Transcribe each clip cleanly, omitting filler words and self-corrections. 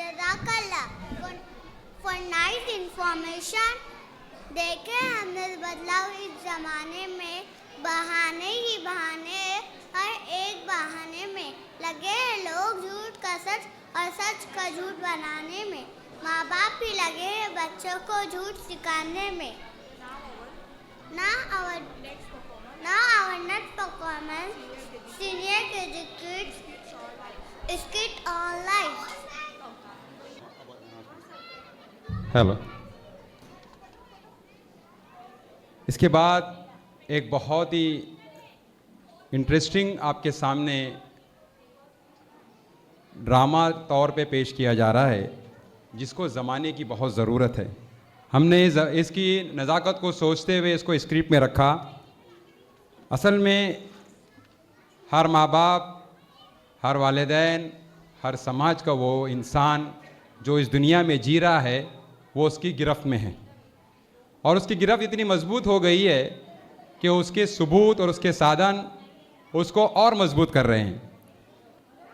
जज़ाकल्लाह for nice information। देखे हमने बदलाव इस जमाने में, बहाने ही बहाने, हर एक बहाने में लगे हैं लोग झूठ का सच और सच का झूठ बनाने में। माँ बाप भी लगे हैं बच्चों को झूठ सिखाने में। Now our next performance, senior KG kids skit on life। Hello. इसके बाद एक बहुत ही इंटरेस्टिंग आपके सामने ड्रामा तौर पे पेश किया जा रहा है, जिसको ज़माने की बहुत ज़रूरत है। हमने इसकी नज़ाकत को सोचते हुए इसको स्क्रिप्ट में रखा। असल में हर माँ बाप, हर वालिदैन, हर समाज का वो इंसान जो इस दुनिया में जी रहा है, वो उसकी गिरफ्त में है, और उसकी गिरफ्त इतनी मजबूत हो गई है कि उसके सबूत और उसके साधन उसको और मजबूत कर रहे हैं।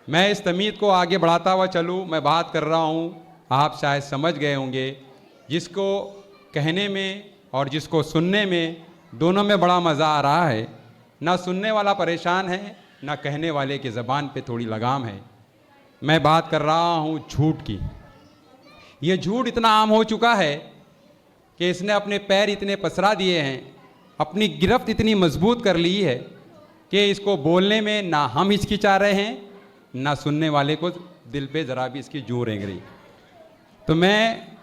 मैं इस तमीद को आगे बढ़ाता हुआ चलूँ, मैं बात कर रहा हूँ, आप शायद समझ गए होंगे, जिसको कहने में और जिसको सुनने में दोनों में बड़ा मज़ा आ रहा है। ना सुनने वाला परेशान है, ना कहने वाले की ज़बान पे थोड़ी लगाम है। मैं बात कर रहा हूँ झूठ की। ये झूठ इतना आम हो चुका है कि इसने अपने पैर इतने पसरा दिए हैं, अपनी गिरफ्त इतनी मजबूत कर ली है कि इसको बोलने में ना हम हिचकिचा रहे हैं, ना सुनने वाले को दिल पे ज़रा भी इसकी जूं रेंग रही। तो मैं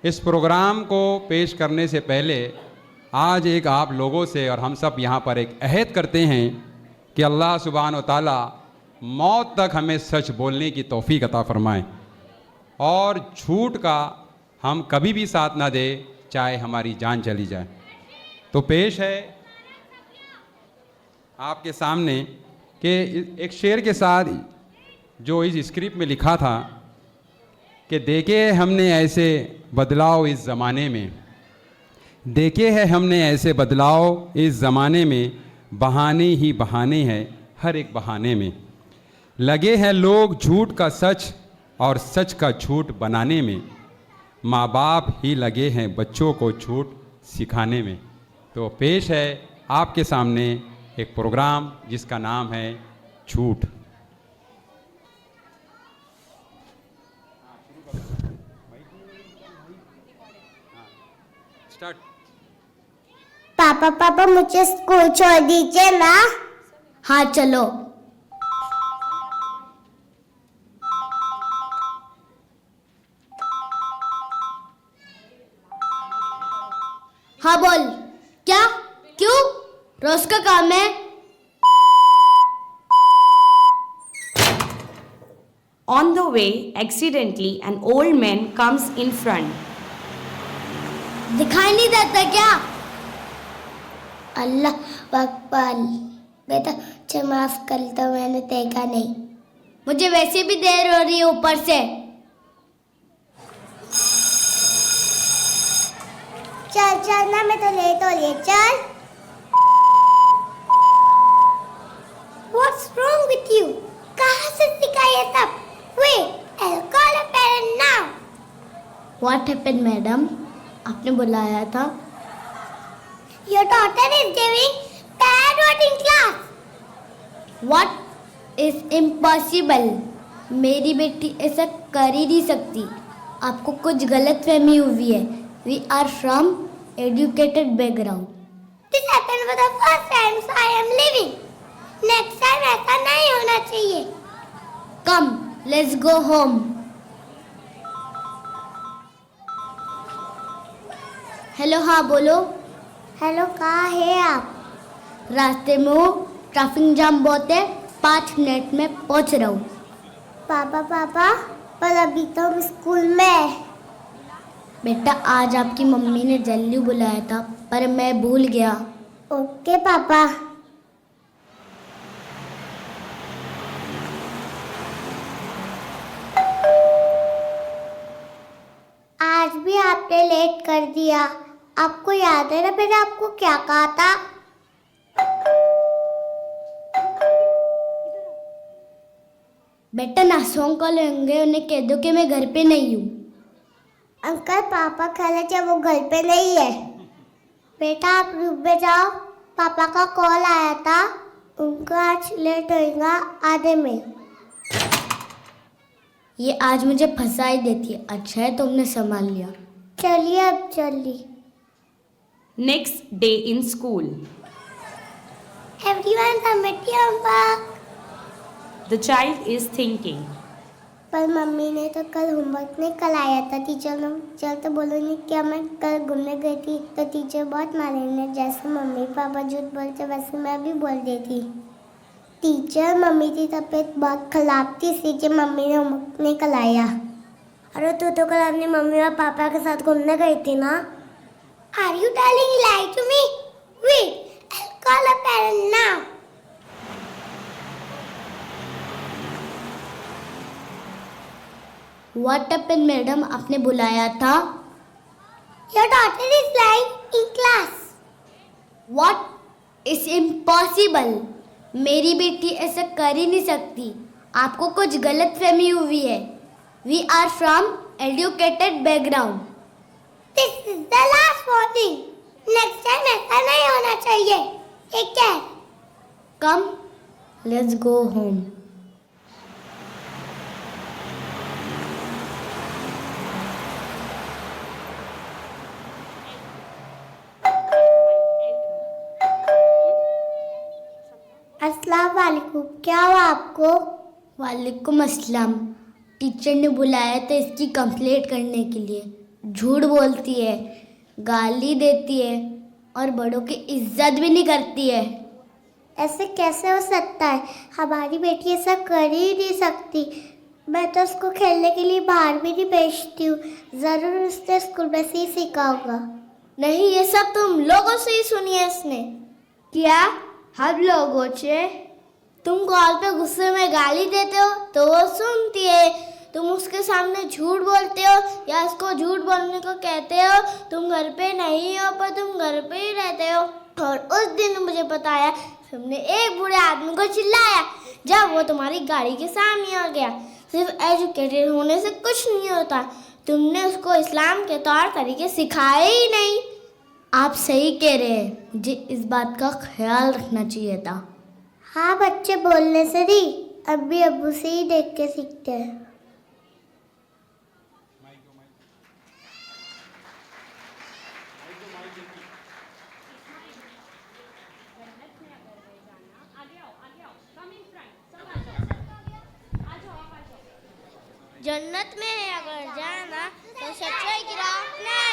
इस प्रोग्राम को पेश करने से पहले आज एक आप लोगों से और हम सब यहाँ पर एक अहद करते हैं कि अल्लाह सुब्हान व तआला मौत तक हमें सच बोलने की तौफीक अता फरमाए, और झूठ का हम कभी भी साथ ना दे, चाहे हमारी जान चली जाए। तो पेश है आपके सामने कि एक शेर के साथ जो इस स्क्रिप्ट में लिखा था कि देखे हमने ऐसे बदलाव इस ज़माने में, देखे हैं हमने ऐसे बदलाव इस ज़माने में, बहाने ही बहाने हैं हर एक बहाने में। लगे हैं लोग झूठ का सच और सच का झूठ बनाने में, माँ बाप ही लगे हैं बच्चों को झूठ सिखाने में। तो पेश है आपके सामने एक प्रोग्राम जिसका नाम है झूठ। स्टार्ट। पापा पापा मुझे स्कूल छोड़ दीजिए ना। हाँ चलो। हाँ बोल। क्या? क्यों? रोज का काम है। On the way, accidentally, an old man comes in front. दिखाई नहीं देता क्या? अल्लाह अकबर। बेटा मुझे माफ कर दो, मैंने देखा नहीं। मुझे वैसे भी देर हो रही है ऊपर से। चल चल ना, मैं तो लेट हो रही है, चल। What's wrong with you? कहाँ से सीखा ये सब? Wait, I'll call a parent now. What happened, madam? आपने बुलाया था? Your daughter is giving bad word in class. What is impossible? मेरी बेटी ऐसा कर ही नहीं सकती। आपको कुछ गलतफहमी हुई है। We are from educated background. This happened for the first time, so I am leaving. Next time ऐसा नहीं होना चाहिए। Come, let's go home. Hello, हाँ बोलो। हेलो, कहाँ है आप? रास्ते में हूँ, ट्रैफिक जाम बहुत है, 5 मिनट में पहुँच रहा हूँ। पापा पापा, पर अभी तो हम स्कूल में है। बेटा आज आपकी मम्मी ने जल्दी बुलाया था, पर मैं भूल गया। ओके पापा। आज भी आपने लेट कर दिया। आपको याद है ना मैंने आपको क्या कहा था? बेटा नासों को लेंगे, उन्हें कह दो कि मैं घर पे नहीं हूँ। अंकल पापा कह रहे थे वो घर पे नहीं है। बेटा आप रूम में जाओ, पापा का कॉल आया था, उनका आज लेट होएगा आधे में। ये आज मुझे फंसा ही देती है। अच्छा है तुमने संभाल लिया। चलिए अब चलिए। Next day in school. Everyone submit your homework. The child is thinking. पर मम्मी ने तो कल होमवर्क नहीं कराया था। टीचर तो बोलेंगे क्या मैं कल घूमने गई थी तो टीचर बहुत मारेंगे। जैसे मम्मी पापा झूठ बोलते वैसे मैं भी बोल देती। टीचर मम्मी की तबीयत बहुत खराब थी इसलिए मम्मी ने होमवर्क नहीं कराया। अरे तू तो कल अपनी मम्मी और पापा के साथ घूमने गई थी ना। Are you telling lie to me? Wait, I'll call a parent now. What happened, madam? आपने बुलाया था? Your daughter is lying in class. What? It's impossible. मेरी बेटी ऐसा कर ही नहीं सकती। आपको कुछ गलतफहमी हुई है। We are from educated background. This is the last warning. Next time ऐसा नहीं होना चाहिए। Take care. Come, let's go home. अस्सलाम वालेकुम। क्या हुआ आपको? वालेकुम अस्सलाम। टीचर ने बुलाया था इसकी कंप्लेंट करने के लिए। झूठ बोलती है, गाली देती है और बड़ों की इज्जत भी नहीं करती है। ऐसे कैसे हो सकता है? हमारी बेटी ऐसा कर ही नहीं सकती। मैं तो उसको खेलने के लिए बाहर भी नहीं भेजती हूँ। ज़रूर उसने स्कूल में से ही सीखा होगा। नहीं, ये सब तुम लोगों से ही सुनी है इसने। क्या हम लोगों से? तुम कॉल पे गुस्से में गाली देते हो तो वो सुनती है। तुम उसके सामने झूठ बोलते हो या उसको झूठ बोलने को कहते हो। तुम घर पे नहीं हो पर तुम घर पे ही रहते हो। और उस दिन मुझे बताया तुमने एक बूढ़े आदमी को चिल्लाया जब वो तुम्हारी गाड़ी के सामने आ गया। सिर्फ एजुकेटेड होने से कुछ नहीं होता। तुमने उसको इस्लाम के तौर तरीके सिखाए ही नहीं। आप सही कह रहे हैं, मुझे इस बात का ख्याल रखना चाहिए था। हाँ, बच्चे बोलने से नहीं, अभी अब्बू से ही देख के सीखते हैं। जन्नत में अगर जाना तो सच्चाई की राह अपना